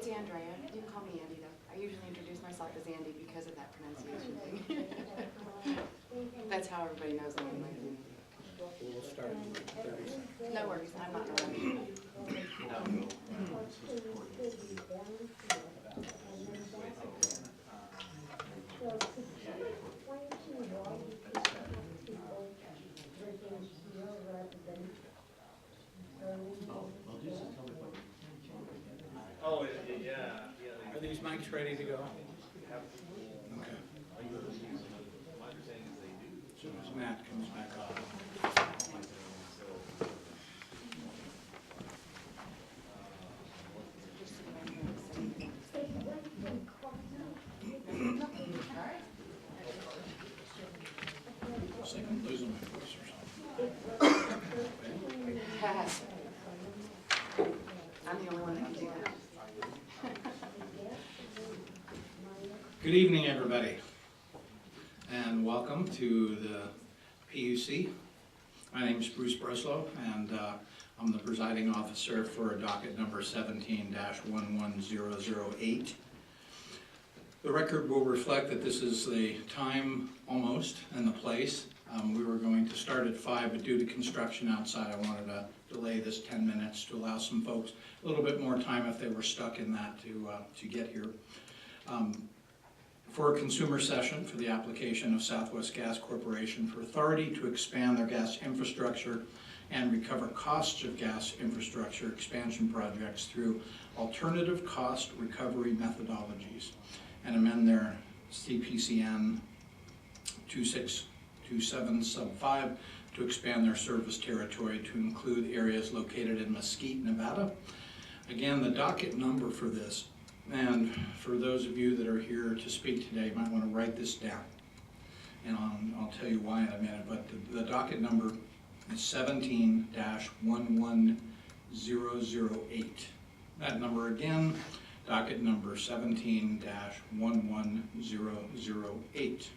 it's Andrea. You can call me Andy though. I usually introduce myself as Andy because of that pronunciation thing. That's how everybody knows I'm in my name. We'll start in 30 seconds. No worries, I'm not in a rush. Oh, yeah. Are these mics ready to go? Okay. So as Matt comes back on. It's like I'm losing my voice or something. I'm the only one that can do that. Good evening, everybody, and welcome to the PUC. My name is Bruce Breslow, and I'm the presiding officer for docket number 17-11008. The record will reflect that this is the time almost and the place. We were going to start at 5, but due to construction outside, I wanted to delay this 10 minutes to allow some folks a little bit more time if they were stuck in that to get here. For a consumer session for the application of Southwest Gas Corporation for authority to expand their gas infrastructure and recover costs of gas infrastructure expansion projects through alternative cost recovery methodologies and amend their CPCN 2627 sub 5 to expand their service territory to include areas located in Mesquite, Nevada. Again, the docket number for this, and for those of you that are here to speak today, you might want to write this down. And I'll tell you why in a minute, but the docket number is 17-11008. That number again, docket number 17-11008.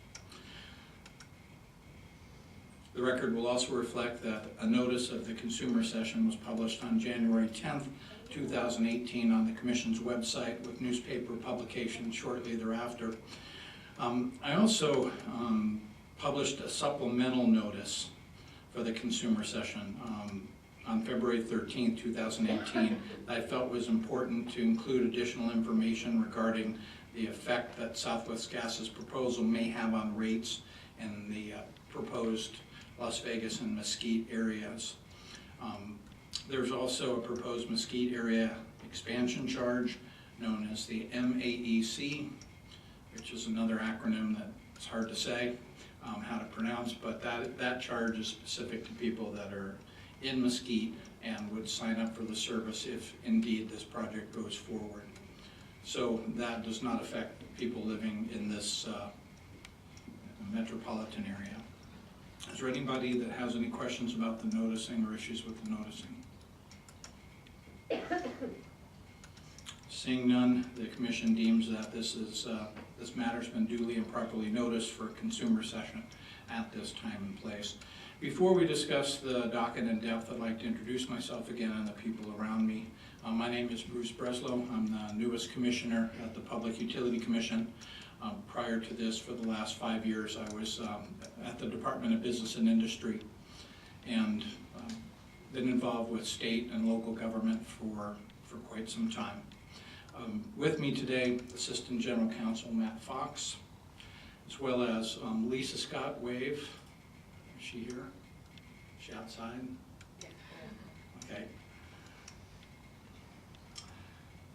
The record will also reflect that a notice of the consumer session was published on January 10th, 2018 on the Commission's website with newspaper publication shortly thereafter. I also published a supplemental notice for the consumer session on February 13th, 2018 that I felt was important to include additional information regarding the effect that Southwest Gas's proposal may have on rates in the proposed Las Vegas and Mesquite areas. There's also a proposed Mesquite area expansion charge known as the MAEC, which is another acronym that it's hard to say how to pronounce, but that charge is specific to people that are in Mesquite and would sign up for the service if indeed this project goes forward. So that does not affect people living in this metropolitan area. Is there anybody that has any questions about the noticing or issues with the noticing? Seeing none, the Commission deems that this matter's been duly and properly noticed for a consumer session at this time and place. Before we discuss the docket in depth, I'd like to introduce myself again and the people around me. My name is Bruce Breslow. I'm the newest commissioner at the Public Utility Commission. Prior to this, for the last 5 years, I was at the Department of Business and Industry and been involved with state and local government for quite some time. With me today, Assistant General Counsel Matt Fox, as well as Lisa Scott Wave. Is she here? Is she outside? Yeah. Okay.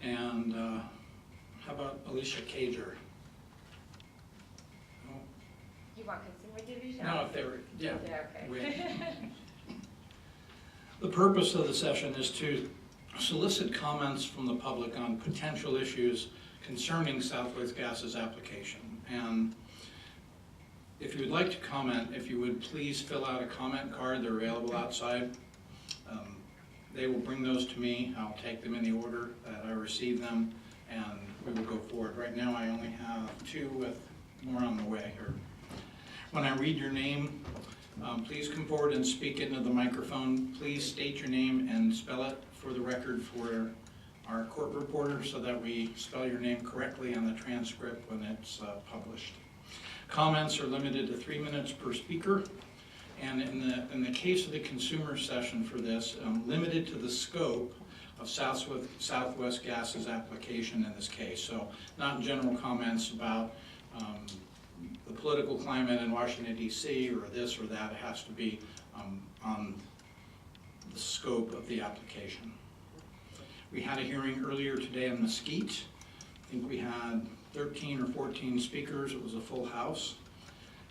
And how about Alicia Cager? You want consumer division? No, if they were, yeah. Yeah, okay. The purpose of the session is to solicit comments from the public on potential issues concerning Southwest Gas's application. And if you would like to comment, if you would please fill out a comment card. They're available outside. They will bring those to me. I'll take them in the order that I receive them, and we will go forward. Right now I only have 2 with more on the way here. When I read your name, please come forward and speak into the microphone. Please state your name and spell it for the record for our court reporter so that we spell your name correctly on the transcript when it's published. Comments are limited to 3 minutes per speaker. And in the case of the consumer session for this, limited to the scope of Southwest Gas's application in this case. So not general comments about the political climate in Washington, D.C. or this or that. It has to be on the scope of the application. We had a hearing earlier today in Mesquite. I think we had 13 or 14 speakers. It was a full house.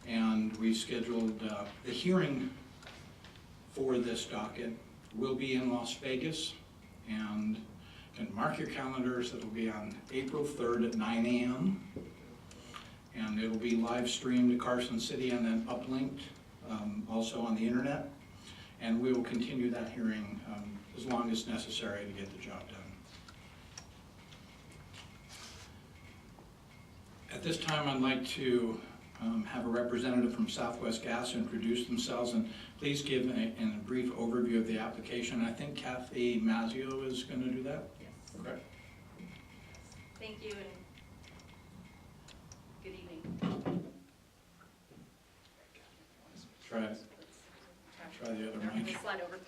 And we scheduled the hearing for this docket will be in Las Vegas. And you can mark your calendars. It'll be on April 3rd at 9 a.m. And it'll be live streamed to Carson City and then uplinked also on the internet. And we will continue that hearing as long as necessary to get the job done. At this time, I'd like to have a representative from Southwest Gas introduce themselves, and please give a brief overview of the application. I think Kathy Mazzio is going to do that. Yes. Okay. Thank you and good evening. Try the other Let mic. me slide over.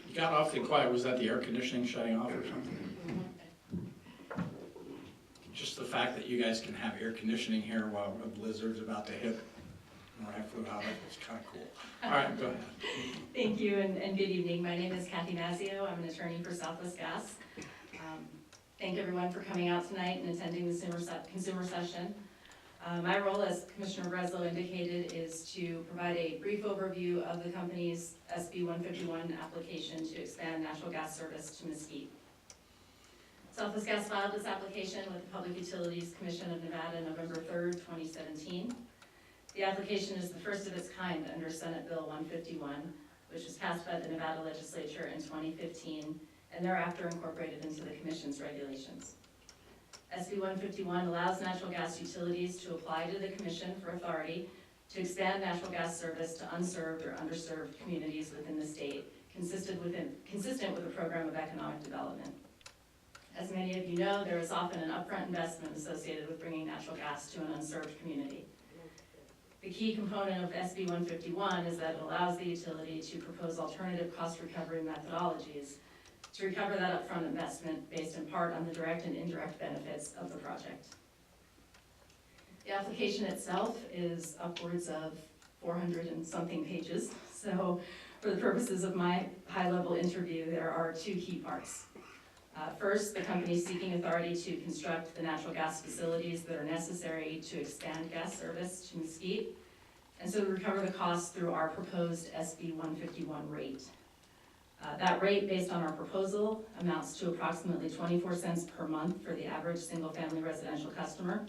You got awfully quiet. Was that the air conditioning shutting off or something? Just the fact that you guys can have air conditioning here while a blizzard's about to hit where I flew out of is kind of cool. All right, go ahead. Thank you and good evening. My name is Kathy Mazzio. I'm an attorney for Southwest Gas. Thank everyone for coming out tonight and attending the consumer session. My role, as Commissioner Breslow indicated, is to provide a brief overview of the company's SB 151 application to expand natural gas service to Mesquite. Southwest Gas filed this application with the Public Utilities Commission of Nevada November 3rd, 2017. The application is the first of its kind under Senate Bill 151, which was passed by the Nevada legislature in 2015 and thereafter incorporated into the Commission's regulations. SB 151 allows natural gas utilities to apply to the Commission for authority to expand natural gas service to unserved or underserved communities within the state, consistent with a program of economic development. As many of you know, there is often an upfront investment associated with bringing natural gas to an unserved community. The key component of SB 151 is that it allows the utility to propose alternative cost recovery methodologies to recover that upfront investment based in part on the direct and indirect benefits of the project. The application itself is upwards of 400 and something pages, so for the purposes of my high-level interview, there are two key parts. First, the company is seeking authority to construct the natural gas facilities that are necessary to expand gas service to Mesquite, and so to recover the costs through our proposed SB 151 rate. That rate, based on our proposal, amounts to approximately 24 cents per month for the average single-family residential customer.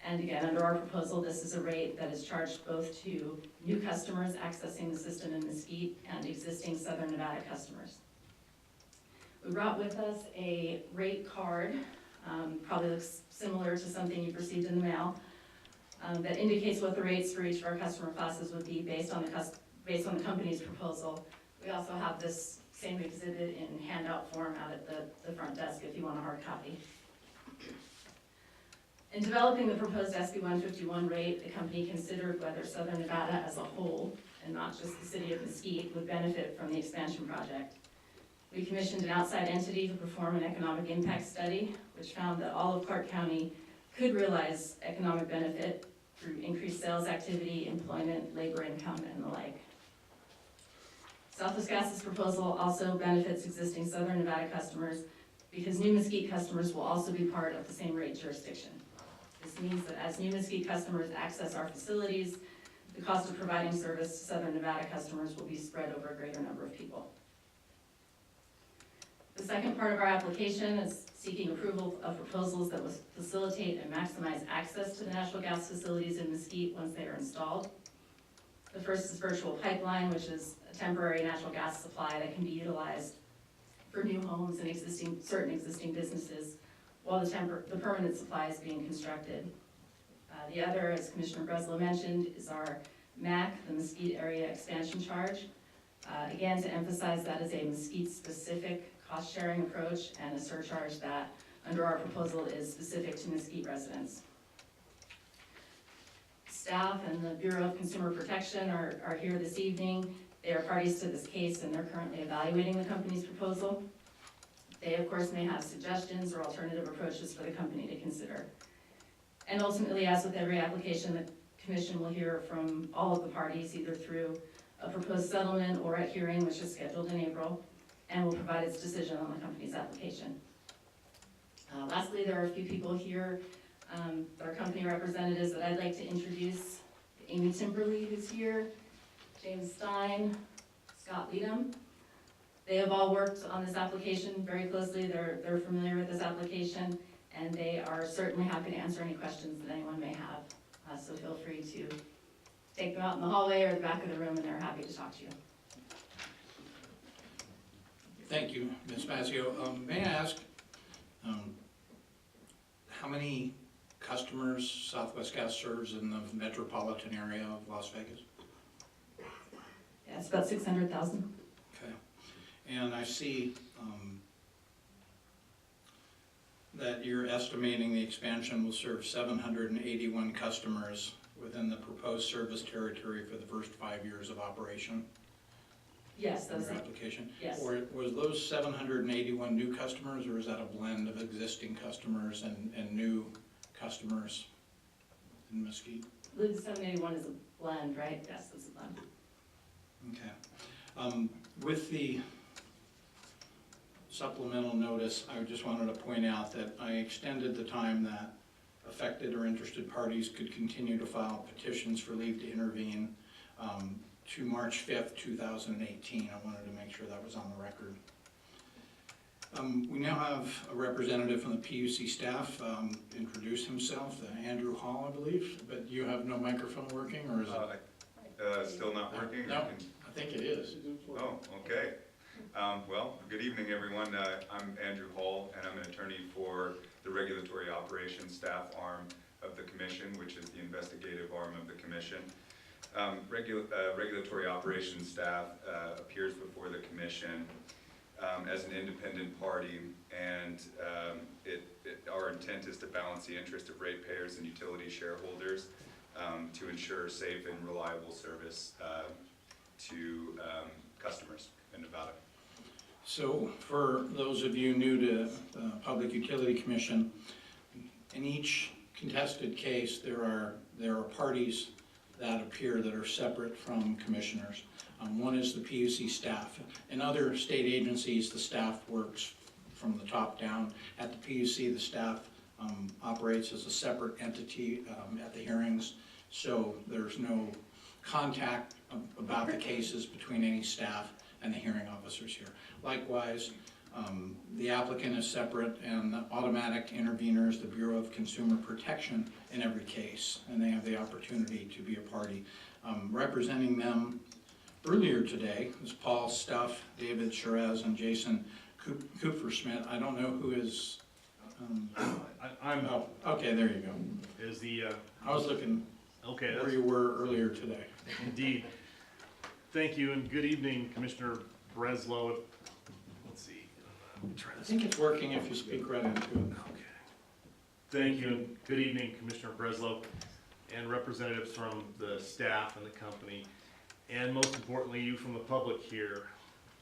And again, under our proposal, this is a rate that is charged both to new customers accessing the system in Mesquite and existing Southern Nevada customers. We brought with us a rate card, probably looks similar to something you've received in the mail, that indicates what the rates for each of our customer classes would be based on the company's proposal. We also have this same exhibit in handout form out at the front desk if you want a hard copy. In developing the proposed SB 151 rate, the company considered whether Southern Nevada as a whole, and not just the city of Mesquite, would benefit from the expansion project. We commissioned an outside entity to perform an economic impact study, which found that all of Clark County could realize economic benefit through increased sales activity, employment, labor income, and the like. Southwest Gas's proposal also benefits existing Southern Nevada customers because new Mesquite customers will also be part of the same rate jurisdiction. This means that as new Mesquite customers access our facilities, the cost of providing service to Southern Nevada customers will be spread over a greater number of people. The second part of our application is seeking approval of proposals that will facilitate and maximize access to the natural gas facilities in Mesquite once they are installed. The first is virtual pipeline, which is a temporary natural gas supply that can be utilized for new homes and certain existing businesses while the permanent supply is being constructed. The other, as Commissioner Breslow mentioned, is our MAC, the Mesquite Area Expansion Charge. Again, to emphasize, that is a Mesquite-specific cost-sharing approach and a surcharge that, under our proposal, is specific to Mesquite residents. Staff and the Bureau of Consumer Protection are here this evening. They are parties to this case, and they're currently evaluating the company's proposal. They, of course, may have suggestions or alternative approaches for the company to consider. And ultimately, as with every application, the Commission will hear from all of the parties, either through a proposed settlement or at hearing, which is scheduled in April, and will provide its decision on the company's application. Lastly, there are a few people here that are company representatives that I'd like to introduce. Amy Timberly, who's here, James Stein, Scott Leadham. They have all worked on this application very closely. They're familiar with this application, and they are certainly happy to answer any questions that anyone may have. So feel free to take them out in the hallway or the back of the room, and they're happy to talk to you. Thank you, Ms. Mazzio. May I ask, how many customers Southwest Gas serves in the metropolitan area of Las Vegas? Yeah, it's about 600,000. Okay. And I see that you're estimating the expansion will serve 781 customers within the proposed service territory for the first 5 years of operation. Yes, In those your are, application? yes. Or was those 781 new customers, or is that a blend of existing customers and new customers in Mesquite? I believe the 781 is a blend, right? Yes, it's a blend. Okay. With the supplemental notice, I just wanted to point out that I extended the time that affected or interested parties could continue to file petitions for leave to intervene to March 5th, 2018. I wanted to make sure that was on the record. We now have a representative from the PUC staff introduce himself, Andrew Hall, I believe, but you have no microphone working, or is it? Still not working? No, I think it is. Oh, okay. Well, good evening, everyone. I'm Andrew Hall, and I'm an attorney for the Regulatory Operations Staff arm of the Commission, which is the investigative arm of the Commission. Regulatory Operations Staff appears before the Commission as an independent party, and our intent is to balance the interest of ratepayers and utility shareholders to ensure safe and reliable service to customers in Nevada. So for those of you new to the Public Utility Commission, in each contested case there are parties that appear that are separate from commissioners. One is the PUC staff. In other state agencies, the staff works from the top down. At the PUC, the staff operates as a separate entity at the hearings, so there's no contact about the cases between any staff and the hearing officers here. Likewise, the applicant is separate, and the automatic intervener is the Bureau of Consumer Protection in every case, and they have the opportunity to be a party. Representing them earlier today is Paul Stuff, David Sherez, and Jason Kupferschmidt. I don't know who is. Oh, okay, there you go. Is the I was looking okay? where you were earlier today. Indeed. Thank you, and good evening, Commissioner Breslow. Let's see. I think it's working if you speak right into it. Okay. Thank you, and good evening, Commissioner Breslow, and representatives from the staff and the company, and most importantly, you from the public here.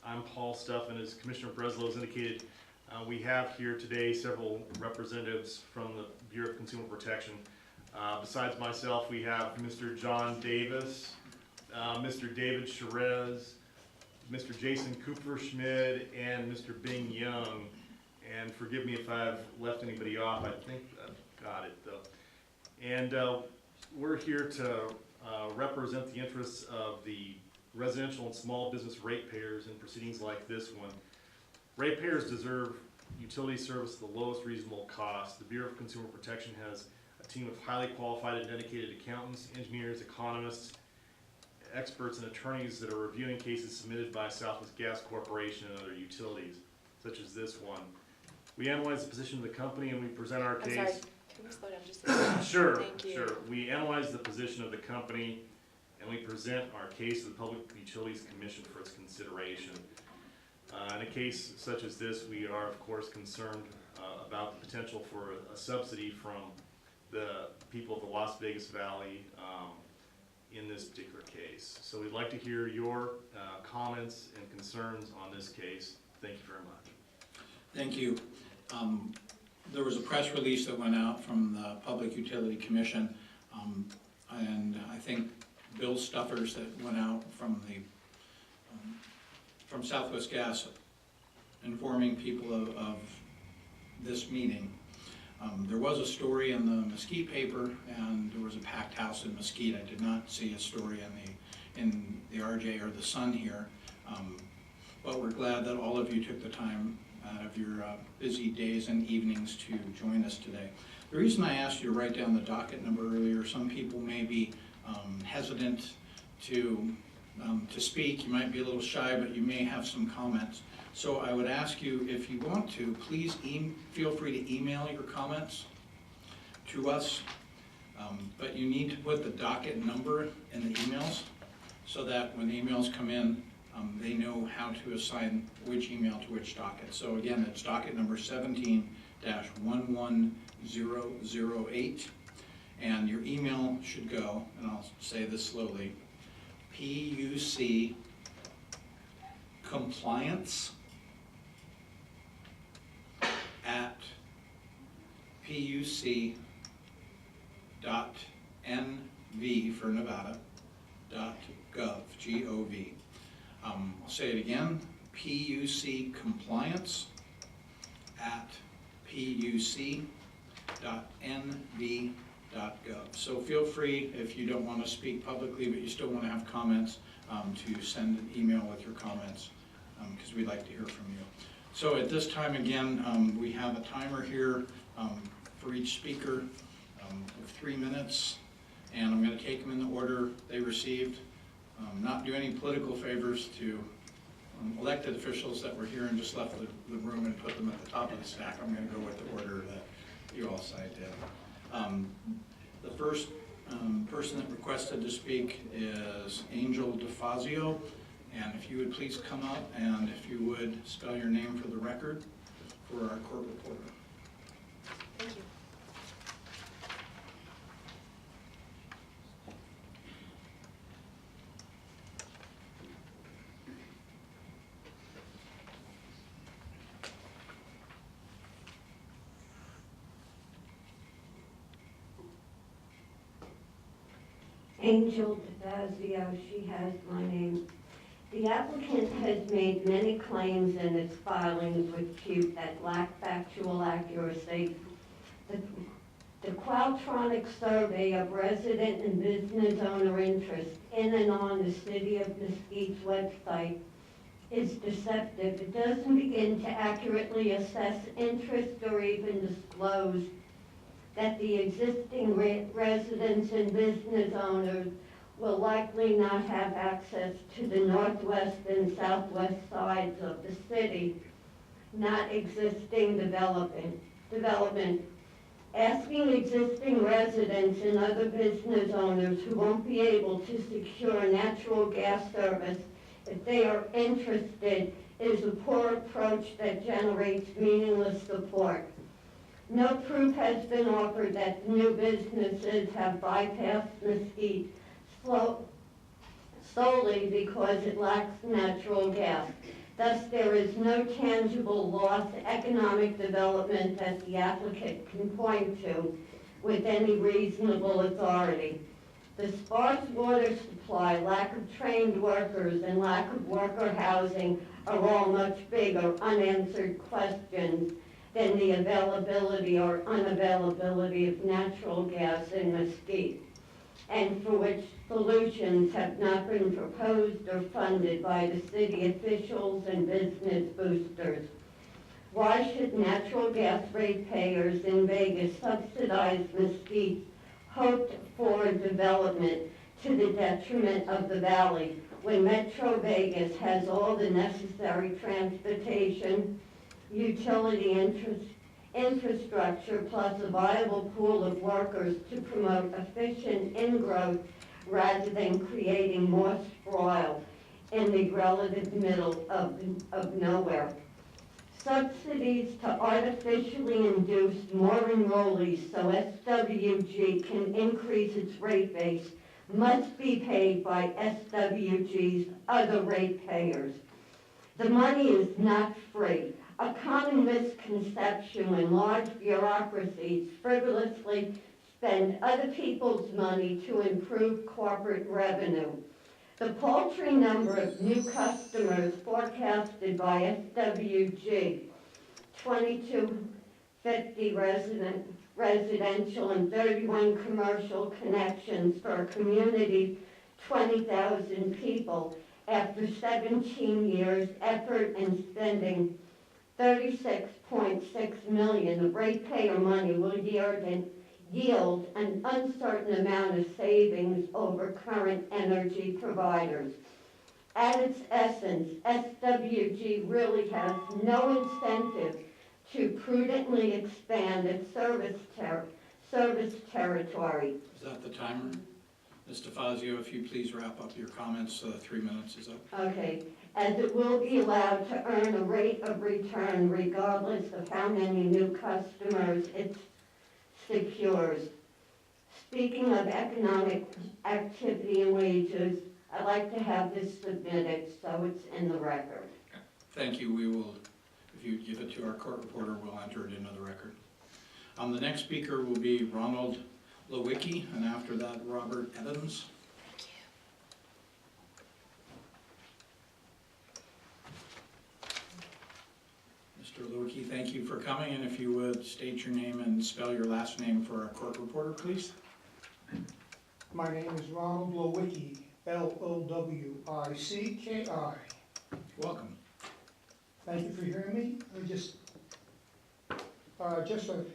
I'm Paul Stuff, and as Commissioner Breslow has indicated, we have here today several representatives from the Bureau of Consumer Protection. Besides myself, we have Mr. John Davis, Mr. David Sherez, Mr. Jason Kupferschmidt, and Mr. Bing Young. And forgive me if I've left anybody off. I think I've got it though. And we're here to represent the interests of the residential and small business ratepayers in proceedings like this one. Ratepayers deserve utility service at the lowest reasonable cost. The Bureau of Consumer Protection has a team of highly qualified and dedicated accountants, engineers, economists, experts, and attorneys that are reviewing cases submitted by Southwest Gas Corporation and other utilities, such as this one. We analyze the position of the company and we present our case. I'm sorry, Can you slow down just a second? Sure, Thank you. sure. We analyze the position of the company, and we present our case to the Public Utilities Commission for its consideration. In a case such as this, we are of course concerned about the potential for a subsidy from the people of the Las Vegas Valley in this particular case. So we'd like to hear your comments and concerns on this case. Thank you very much. Thank you. There was a press release that went out from the Public Utility Commission, and I think bill stuffers that went out from Southwest Gas informing people of this meeting. There was a story in the Mesquite paper, and there was a packed house in Mesquite. I did not see a story in the RJ or the Sun here, but we're glad that all of you took the time out of your busy days and evenings to join us today. The reason I asked you to write down the docket number earlier, some people may be hesitant to speak. You might be a little shy, but you may have some comments. So I would ask you, if you want to, please feel free to email your comments to us, but you need to put the docket number in the emails so that when the emails come in, they know how to assign which email to which docket. So again, it's docket number 17-11008, and your email should go, and I'll say this slowly, PUC compliance at puc.nv for Nevada .gov, G-O-V. I'll say it again, PUC compliance at puc.nv.gov. So feel free, if you don't want to speak publicly but you still want to have comments, to send an email with your comments, because we'd like to hear from you. So at this time, again, we have a timer here for each speaker of 3 minutes, and I'm going to take them in the order they received. Not do any political favors to elected officials that were here and just left the room and put them at the top of the stack. I'm going to go with the order that you all cited. The first person that requested to speak is Angel DeFazio, and if you would please come up and if you would spell your name for the record for our court reporter. Thank you. Angel DeFazio, she has my name. The applicant has made many claims in its filings with CUTE that lack factual accuracy. The Qualtronic survey of resident and business owner interest in and on the City of Mesquite's website is deceptive. It doesn't begin to accurately assess interest or even disclose that the existing residents and business owners will likely not have access to the northwest and southwest sides of the city, not existing development. Asking existing residents and other business owners who won't be able to secure natural gas service if they are interested is a poor approach that generates meaningless support. No proof has been offered that new businesses have bypassed Mesquite solely because it lacks natural gas. Thus, there is no tangible loss to economic development that the applicant can point to with any reasonable authority. The sparse water supply, lack of trained workers, and lack of worker housing are all much bigger unanswered questions than the availability or unavailability of natural gas in Mesquite, and for which solutions have not been proposed or funded by the city officials and business boosters. Why should natural gas ratepayers in Vegas subsidize Mesquite's hoped-for development to the detriment of the valley when Metro Vegas has all the necessary transportation, utility infrastructure plus a viable pool of workers to promote efficient ingrowth rather than creating more sprawl in the relative middle of nowhere. Subsidies to artificially induce more enrollees so SWG can increase its rate base must be paid by SWG's other ratepayers. The money is not free. A common misconception when large bureaucracies frivolously spend other people's money to improve corporate revenue. The paltry number of new customers forecasted by SWG, 2250 residential and 31 commercial connections for a community 20,000 people after 17 years effort and spending $36.6 million of ratepayer money will yield an uncertain amount of savings over current energy providers. At its essence, SWG really has no incentive to prudently expand its service territory. Is that the timer? Ms. DeFazio, if you please wrap up your comments, 3 minutes is up. Okay, as it will be allowed to earn a rate of return regardless of how many new customers it secures. Speaking of economic activity and wages, I'd like to have this submitted so it's in the record. Thank you. We will, if you give it to our court reporter, we'll enter it into the record. The next speaker will be Ronald Lewicki, and after that, Robert Evans. Mr. Lewicki, thank you for coming, and if you would state your name and spell your last name for our court reporter, please. My name is Ronald Lewicki, Lowicki. Welcome. Thank you for hearing me. Just a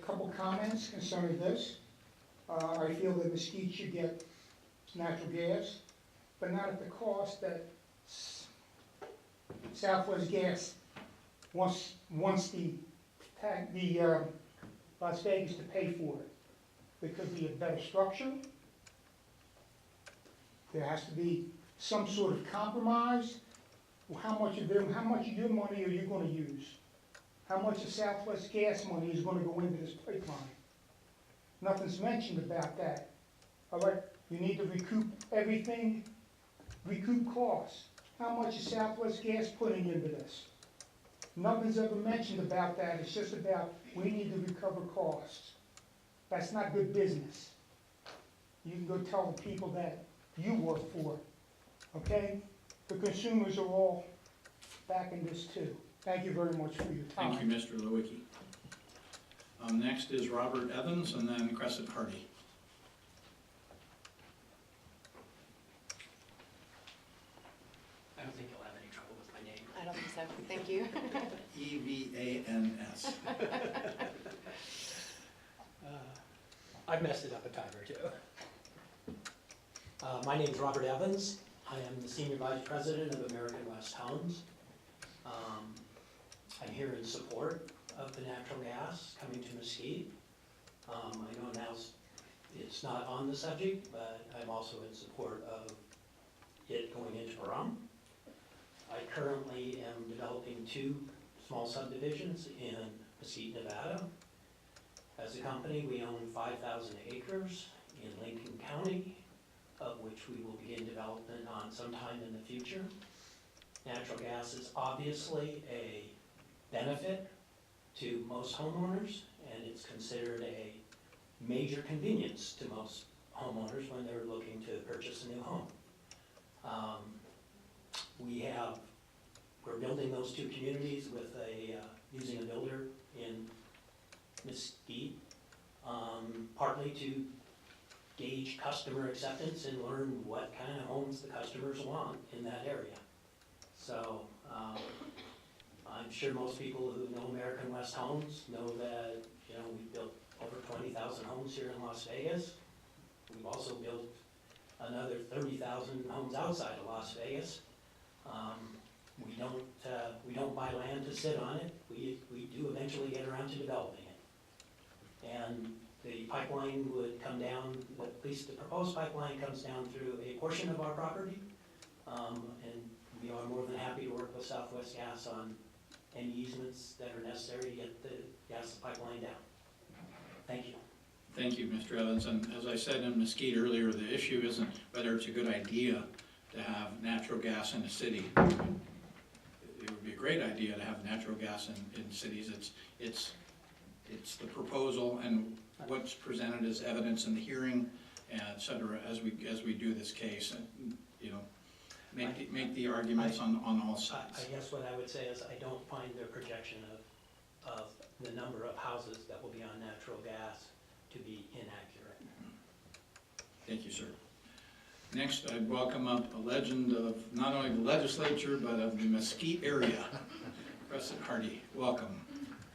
couple comments concerning this. I feel that Mesquite should get natural gas, but not at the cost that Southwest Gas wants the Las Vegas to pay for it. There could be a better structure. There has to be some sort of compromise. How much of your money are you going to use? How much of Southwest Gas money is going to go into this pipeline? Nothing's mentioned about that. All right, you need to recoup everything, recoup costs. How much is Southwest Gas putting into this? Nothing's ever mentioned about that. It's just about we need to recover costs. That's not good business. You can go tell the people that you work for, okay? The consumers are all back in this too. Thank you very much for your time. Thank you, Mr. Lewicki. Next is Robert Evans, and then Crescent Hardy. I don't think you'll have any trouble with my name. I don't think so. Thank you. E-V-A-N-S. I've messed it up a time or two. My name is Robert Evans. I am the Senior Vice President of American West Homes. I'm here in support of the natural gas coming to Mesquite. I know now it's not on the subject, but I'm also in support of it going into BORNE. I currently am developing 2 small subdivisions in Mesquite, Nevada. As a company, we own 5,000 acres in Lincoln County, of which we will begin development on sometime in the future. Natural gas is obviously a benefit to most homeowners, and it's considered a major convenience to most homeowners when they're looking to purchase a new home. We're building those 2 communities with using a builder in Mesquite, partly to gauge customer acceptance and learn what kind of homes the customers want in that area. So I'm sure most people who know American West Homes know that we've built over 20,000 homes here in Las Vegas. We've also built another 30,000 homes outside of Las Vegas. We don't buy land to sit on it. We do eventually get around to developing it. And the pipeline would come down, at least the proposed pipeline comes down through a portion of our property. And we are more than happy to work with Southwest Gas on any easements that are necessary to get the gas pipeline down. Thank you. Thank you, Mr. Evans. And as I said in Mesquite earlier, the issue isn't whether it's a good idea to have natural gas in a city. It would be a great idea to have natural gas in cities. It's the proposal and what's presented as evidence in the hearing, et cetera, as we do this case. And, you know, make the arguments on all sides. I guess what I would say is I don't find their projection of the number of houses that will be on natural gas to be inaccurate. Thank you, sir. Next, I'd welcome up a legend of not only the legislature, but of the Mesquite area. Crescent Hardy, welcome.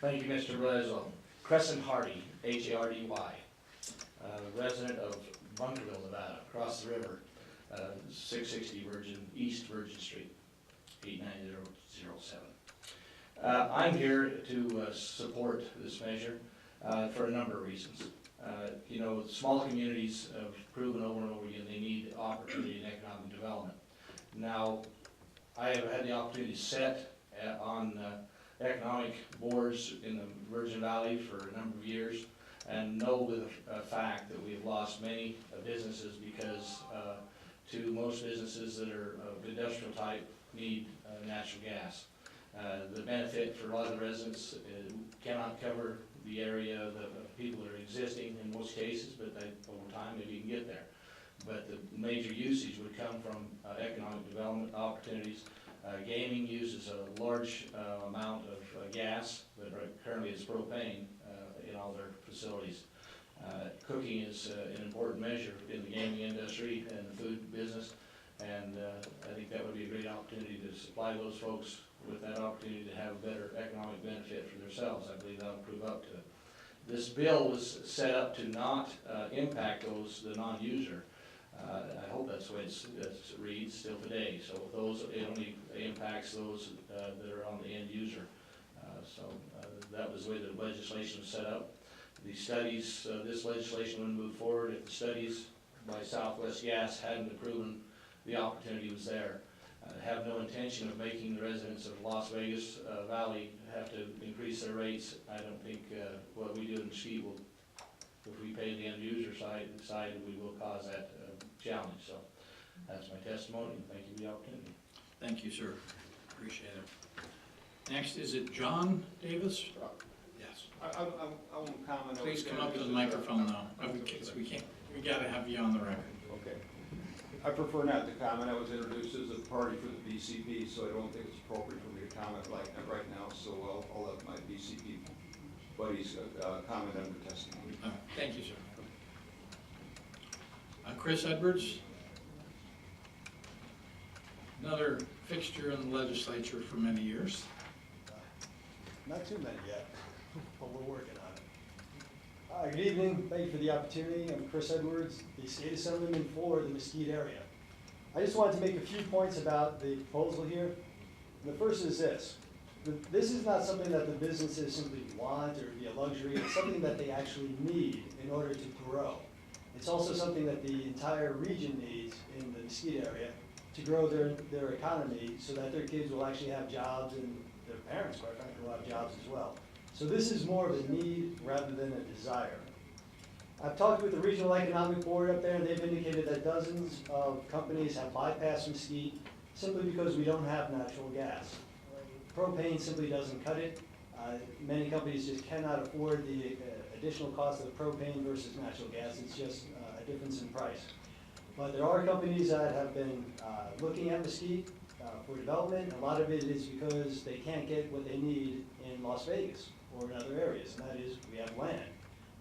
Thank you, Mr. Bledsoe. Crescent Hardy, Hardy, resident of Bunkerville, Nevada, across the river, 660 East Virgin Street, 89007. I'm here to support this measure for a number of reasons. You know, small communities have proven over and over again they need opportunity and economic development. Now, I have had the opportunity to sit on economic boards in the Virgin Valley for a number of years and know with a fact that we've lost many businesses because to most businesses that are of industrial type need natural gas. The benefit for a lot of the residents cannot cover the area of the people that are existing in most cases, but over time maybe you can get there. But the major usage would come from economic development opportunities. Gaming uses a large amount of gas that currently is propane in all their facilities. Cooking is an important measure in the gaming industry and the food business, and I think that would be a great opportunity to supply those folks with that opportunity to have a better economic benefit for themselves. I believe that'll prove up to it. This bill was set up to not impact the non-user. I hope that's the way it reads still today. So it only impacts those that are on the end user. That was the way the legislation was set up. The studies, this legislation would move forward if the studies by Southwest Gas hadn't proven the opportunity was there. Have no intention of making the residents of Las Vegas Valley have to increase their rates. I don't think what we do in Mesquite will, if we pay the end user side, we will cause that challenge. So that's my testimony, and thank you for the opportunity. Thank you, sir. Appreciate it. Next, is it John Davis? Yes. I won't comment. Please come up to the microphone though. We can't. We gotta have you on the record. Okay. I prefer not to comment. I was introduced as a party for the BCP, so I don't think it's appropriate for me to comment right now. So I'll let my BCP buddies comment on the testimony. Thank you, sir. Chris Edwards, another fixture in the legislature for many years. Not too many yet, but we're working on it. Good evening. Thank you for the opportunity. I'm Chris Edwards, the State Assemblyman for the Mesquite area. I just wanted to make a few points about the proposal here. The first is this. This is not something that the businesses simply want or be a luxury. It's something that they actually need in order to grow. It's also something that the entire region needs in the Mesquite area to grow their economy so that their kids will actually have jobs and their parents, quite frankly, will have jobs as well. So this is more of a need rather than a desire. I've talked with the Regional Economic Board up there, and they've indicated that dozens of companies have bypassed Mesquite simply because we don't have natural gas. Propane simply doesn't cut it. Many companies just cannot afford the additional cost of propane versus natural gas. It's just a difference in price. But there are companies that have been looking at Mesquite for development. A lot of it is because they can't get what they need in Las Vegas or in other areas, and that is we have land.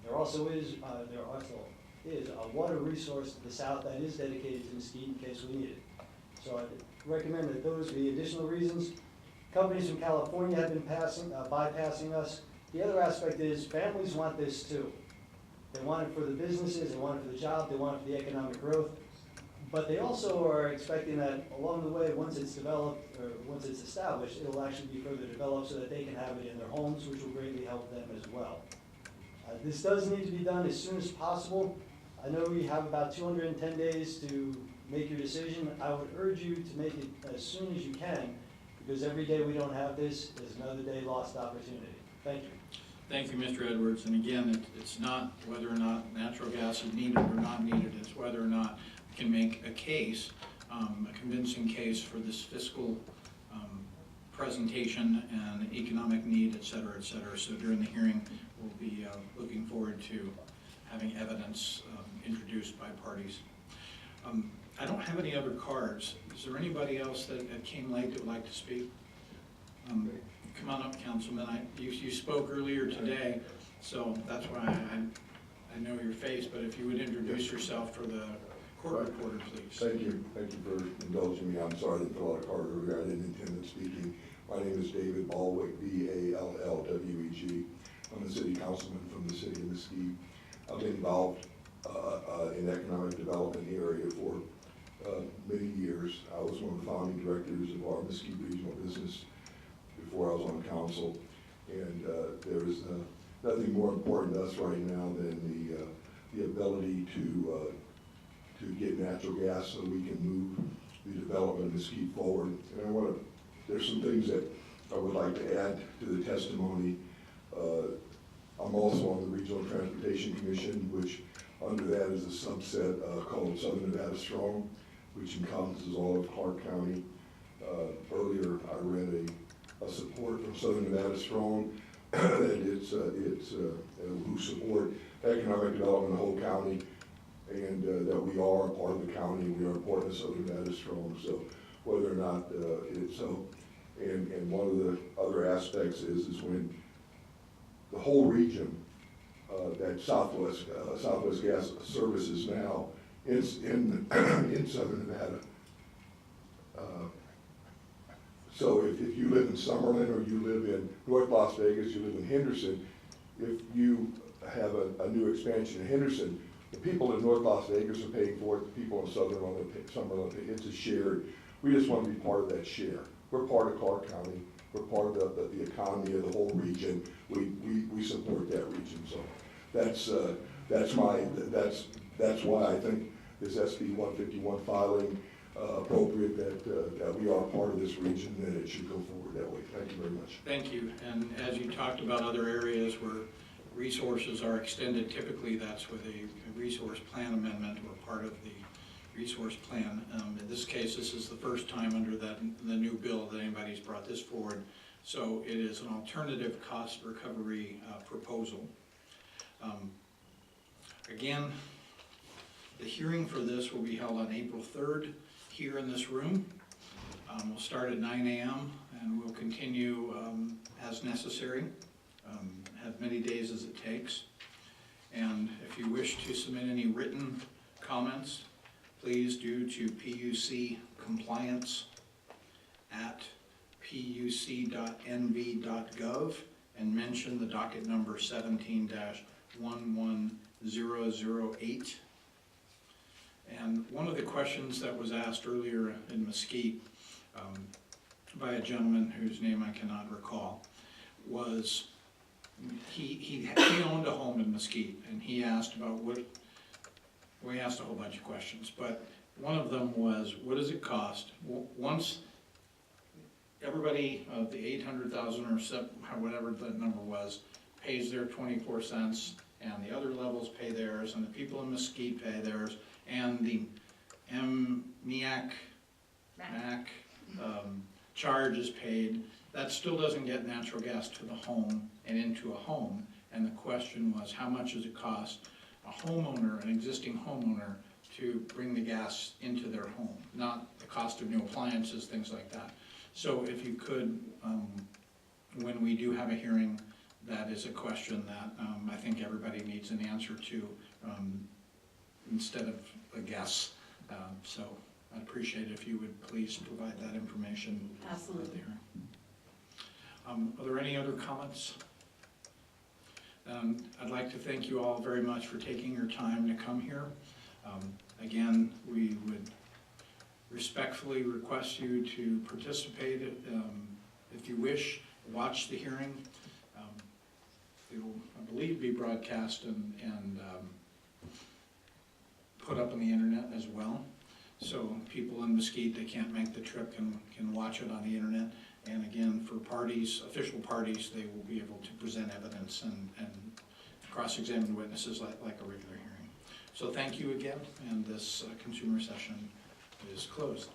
There also is a water resource to the south that is dedicated to Mesquite in case we need it. So I recommend that those be additional reasons. Companies from California have been bypassing us. The other aspect is families want this too. They want it for the businesses, they want it for the job, they want it for the economic growth. But they also are expecting that along the way, once it's developed or once it's established, it will actually be further developed so that they can have it in their homes, which will greatly help them as well. This does need to be done as soon as possible. I know you have about 210 days to make your decision. I would urge you to make it as soon as you can, because every day we don't have this is another day lost opportunity. Thank you. Thank you, Mr. Edwards. And again, it's not whether or not natural gas is needed or not needed, it's whether or not we can make a case, a convincing case for this fiscal presentation and economic need, et cetera, et cetera. So during the hearing, we'll be looking forward to having evidence introduced by parties. I don't have any other cards. Is there anybody else that came late that would like to speak? Come on up, Councilman. You spoke earlier today, so that's why I know your face, but if you would introduce yourself for the court reporter, please. Thank you for indulging me. I'm sorry I didn't fill out a card earlier. I didn't intend on speaking. My name is David Ballweg, B-A-L-L-W-E-G. I'm a city councilman from the city of Mesquite. I've been involved in economic development in the area for many years. I was one of the founding directors of our Mesquite Regional Business before I was on council. And there is nothing more important to us right now than the ability to get natural gas so we can move the development of Mesquite forward. And there's some things that I would like to add to the testimony. I'm also on the Regional Transportation Commission, which under that is a subset called Southern Nevada Strong, which encompasses all of Clark County. Earlier, I read a support from Southern Nevada Strong that who support economic development in the whole county, and that we are a part of the county. We are a part of Southern Nevada Strong. So whether or not it's so, and one of the other aspects is when the whole region that Southwest Gas services now in Southern Nevada. So if you live in Summerlin or you live in North Las Vegas, you live in Henderson, if you have a new expansion in Henderson, the people in North Las Vegas are paying for it, the people in Summerlin, it's a shared. We just want to be part of that share. We're part of Clark County. We're part of the economy of the whole region. We support that region. So that's why I think this SB 151 filing appropriate that we are part of this region, and it should go forward that way. Thank you very much. Thank you. And as you talked about other areas where resources are extended, typically that's with a resource plan amendment or part of the resource plan. In this case, this is the first time under the new bill that anybody's brought this forward. So it is an alternative cost recovery proposal. Again, the hearing for this will be held on April 3rd here in this room. We'll start at 9 a.m. and we'll continue as necessary, have many days as it takes. And if you wish to submit any written comments, please do to puc@puc.nv.gov and mention the docket number 17-11008. And one of the questions that was asked earlier in Mesquite by a gentleman whose name I cannot recall was he owned a home in Mesquite, and he asked about he asked a whole bunch of questions, but one of them was, what does it cost once everybody of the 800,000 or whatever the number was pays their 24 cents, and the other levels pay theirs, and the people in Mesquite pay theirs, and the MAC charge is paid, that still doesn't get natural gas to the home and into a home. And the question was, how much does it cost a homeowner, an existing homeowner, to bring the gas into their home? Not the cost of new appliances, things like that. So if you could, when we do have a hearing, that is a question that I think everybody needs an answer to, instead of a guess. So I'd appreciate it if you would please provide that information. Absolutely. Are there any other comments? I'd like to thank you all very much for taking your time to come here. Again, we would respectfully request you to participate if you wish, watch the hearing. It'll, I believe, be broadcast and put up on the internet as well. So people in Mesquite that can't make the trip can watch it on the internet. And again, for parties, official parties, they will be able to present evidence and cross-examine witnesses like a regular hearing. So thank you again, and this consumer session is closed.